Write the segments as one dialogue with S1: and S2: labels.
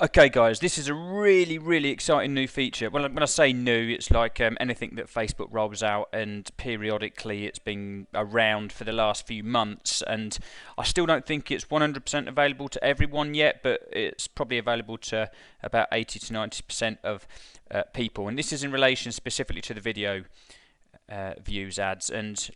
S1: Okay guys, this is a really exciting new feature. Well, when I say new, it's like anything that Facebook rolls out, and periodically it's been around for the last few months, and I still don't think it's 100% available to everyone yet, but it's probably available to about 80 to 90% of people. And this is in relation specifically to the video views ads. And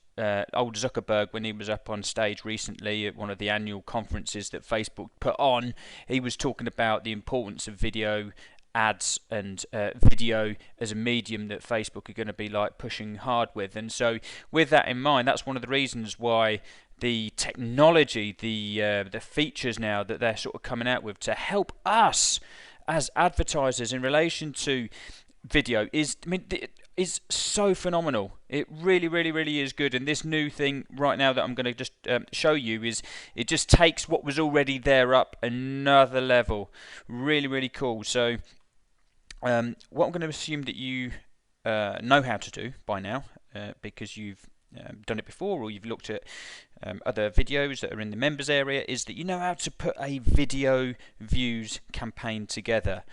S1: old Zuckerberg, when he was up on stage recently at one of the annual conferences that Facebook put on, he was talking about the importance of video ads and video as a medium that Facebook are going to be like pushing hard with. And so with that in mind, that's one of the reasons why the technology, the features now that they're sort of coming out with to help us as advertisers in relation to video is so phenomenal. It really is good. And this new thing right now that I'm going to just show you is it just takes what was already there up another level. Really cool. So what I'm going to assume that you know how to do by now, because you've done it before or you've looked at other videos that are in the members area, is that you know how to put a video views campaign together.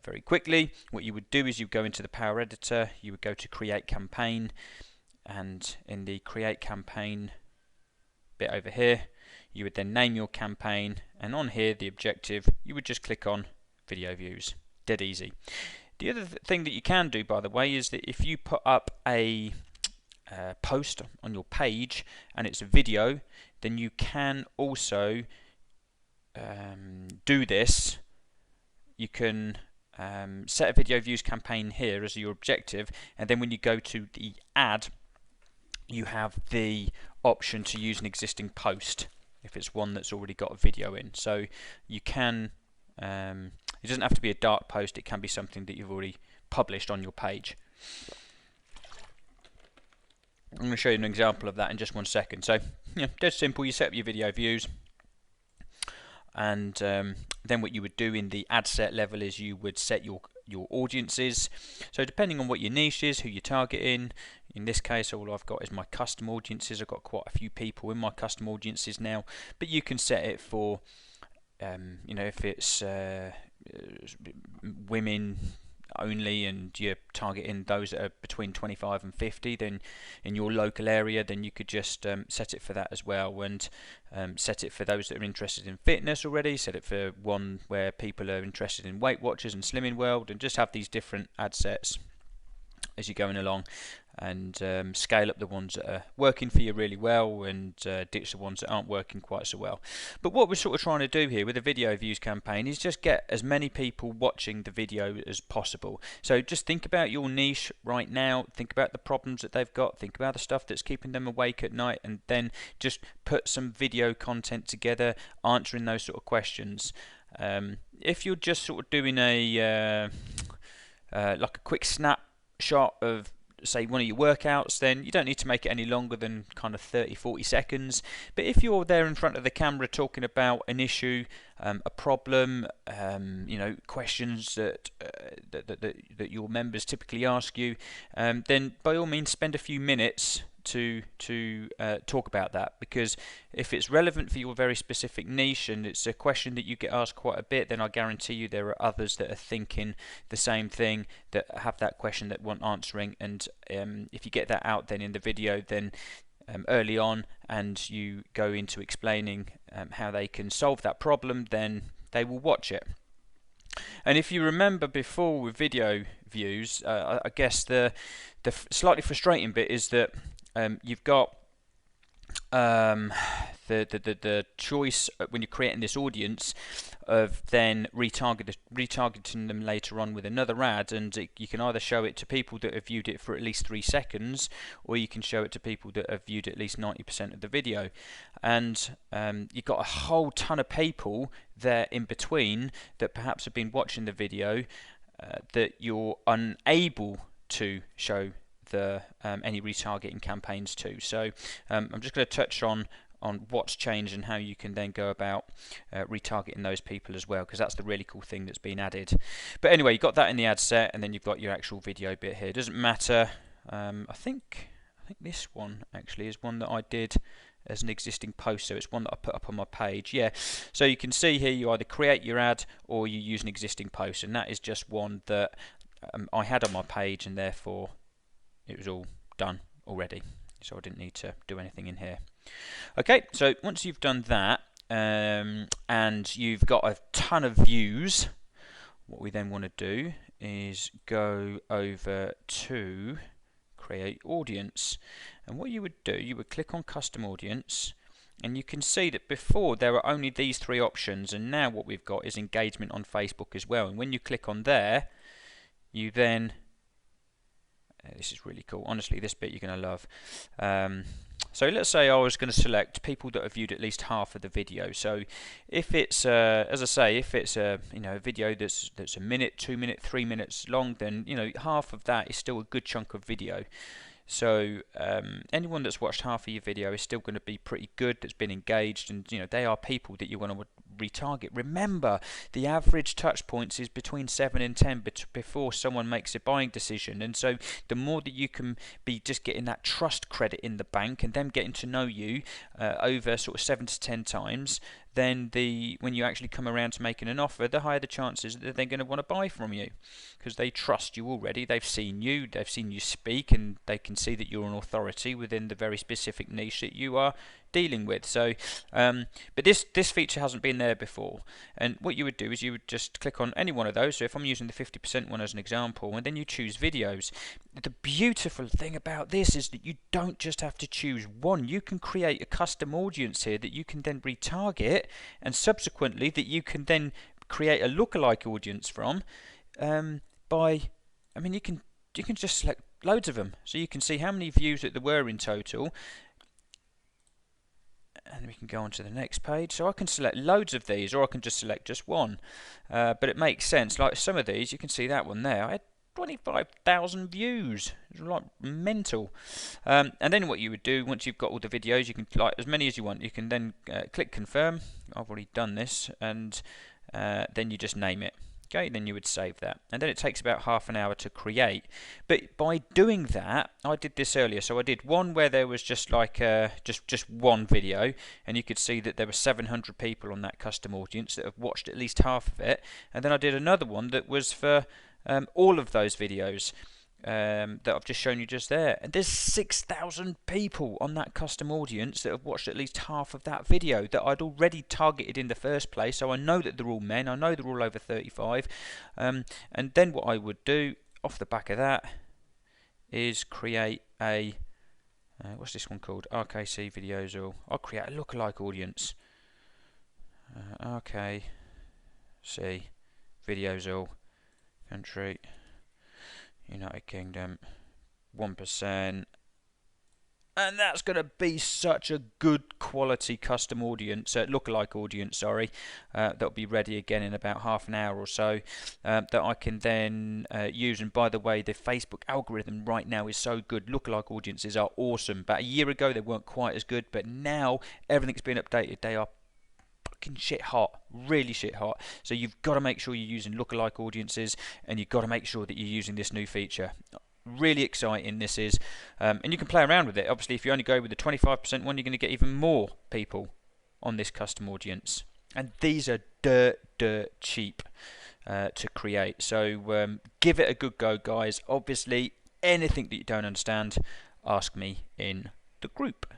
S1: Very quickly, what you would do is you go into the Power Editor, you would go to Create Campaign, and in the Create Campaign bit over here, you would then name your campaign, and on here, the objective, you would just click on Video Views. Dead easy. The other thing that you can do, by the way, is that if you put up a post on your page and it's a video, then you can also do this. You can set a video views campaign here as your objective, and then when you go to the ad, you have the option to use an existing post if it's one that's already got a video in. So you can, it doesn't have to be a dark post, it can be something that you've already published on your page. I'm going to show you an example of that in just 1 second. So, yeah, dead simple. You set up your video views, and then what you would do in the ad set level is you would set your audiences. So depending on what your niche is, who you're targeting, in this case all I've got is my custom audiences. I've got quite a few people in my custom audiences now, but you can set it for you know, if it's women only and you're targeting those that are between 25 and 50, then in your local area, then you could just set it for that as well, and set it for those that are interested in fitness already, set it for one where people are interested in Weight Watchers and Slimming World, and just have these different ad sets as you're going along, and scale up the ones that are working for you really well, and ditch the ones that aren't working quite so well. But what we're sort of trying to do here with the video views campaign is just get as many people watching the video as possible. So just think about your niche right now, think about the problems that they've got, think about the stuff that's keeping them awake at night, and then just put some video content together answering those sort of questions. If you're just sort of doing a like a quick snapshot of, say, one of your workouts, then you don't need to make it any longer than kind of 30-40 seconds. But if you're there in front of the camera talking about an issue, a problem, you know, questions that your members typically ask you, then by all means spend a few minutes to talk about that, because if it's relevant for your very specific niche and it's a question that you get asked quite a bit, then I guarantee you there are others that are thinking the same thing, that have that question that want answering. And if you get that out then in the video, then early on, and you go into explaining how they can solve that problem, then they will watch it. And if you remember before with video views, I guess the slightly frustrating bit is that you've got the choice when you're creating this audience of then retargeting them later on with another ad, and you can either show it to people that have viewed it for at least 3 seconds, or you can show it to people that have viewed at least 90% of the video. And you've got a whole ton of people there in between that perhaps have been watching the video that you're unable to show the any retargeting campaigns to. So I'm just going to touch on what's changed and how you can then go about retargeting those people as well, because that's the really cool thing that's been added. But anyway, you've got that in the ad set, and then you've got your actual video bit here. It doesn't matter. I think this one actually is one that I did as an existing post, so it's one that I put up on my page. Yeah, so you can see here you either create your ad or you use an existing post, and that is just one that I had on my page, and therefore it was all done already, so I didn't need to do anything in here. Okay, so once you've done that and you've got a ton of views, what we then want to do is go over to create audience, and what you would do, you would click on custom audience, and you can see that before there were only these three options, and now what we've got is engagement on Facebook as well. And when you click on there, you then this is really cool, honestly, this bit you're going to love. So let's say I was going to select people that have viewed at least half of the video. So if it's, as I say, if it's a a video that's a minute, 2 minutes, 3 minutes long, then half of that is still a good chunk of video. So anyone that's watched half of your video is still going to be pretty good, that's been engaged, and they are people that you want to retarget. Remember, the average touch points is between 7 and 10 before someone makes a buying decision, and so the more that you can be just getting that trust credit in the bank and them getting to know you over sort of 7 to 10 times, then when you actually come around to making an offer, the higher the chances that they're going to want to buy from you, because they trust you already. They've seen you speak, and they can see that you're an authority within the very specific niche that you are dealing with. So but this feature hasn't been there before, and what you would do is you would just click on any one of those. So if I'm using the 50% one as an example, and then you choose videos. The beautiful thing about this is that you don't just have to choose one. You can create a custom audience here that you can then retarget, and subsequently that you can then create a lookalike audience from you can just select loads of them, so you can see how many views that there were in total, and we can go on to the next page. So I can select loads of these, or I can just select just one, but it makes sense. Like some of these, you can see that one there, I had 25,000 views. It's like mental. And then what you would do, once you've got all the videos, you can like as many as you want. You can then click confirm. I've already done this, and then you just name it. Okay, then you would save that, and then it takes about half an hour to create. But by doing that, I did this earlier. So I did one where there was just like just one video, and you could see that there were 700 people on that custom audience that have watched at least half of it. And then I did another one that was for all of those videos that I've just shown you just there, and there's 6,000 people on that custom audience that have watched at least half of that video that I'd already targeted in the first place. So I know that they're all men, I know they're all over 35, and then what I would do off the back of that is create a what's this one called, RKC videos, or I'll create a lookalike audience, RKC videos all, country United Kingdom, 1%, and that's going to be such a good quality custom audience, lookalike audience, sorry, that'll be ready again in about half an hour or so, that I can then use. And by the way, the Facebook algorithm right now is so good. Lookalike audiences are awesome. About a year ago they weren't quite as good, but now everything's been updated. They are shit hot, really shit hot. So you've got to make sure you're using lookalike audiences, and you've got to make sure that you're using this new feature. Really exciting this is, and you can play around with it. Obviously, if you only go with the 25% one, you're going to get even more people on this custom audience, and these are dirt cheap to create. So give it a good go, guys. Obviously, anything that you don't understand, ask me in the group.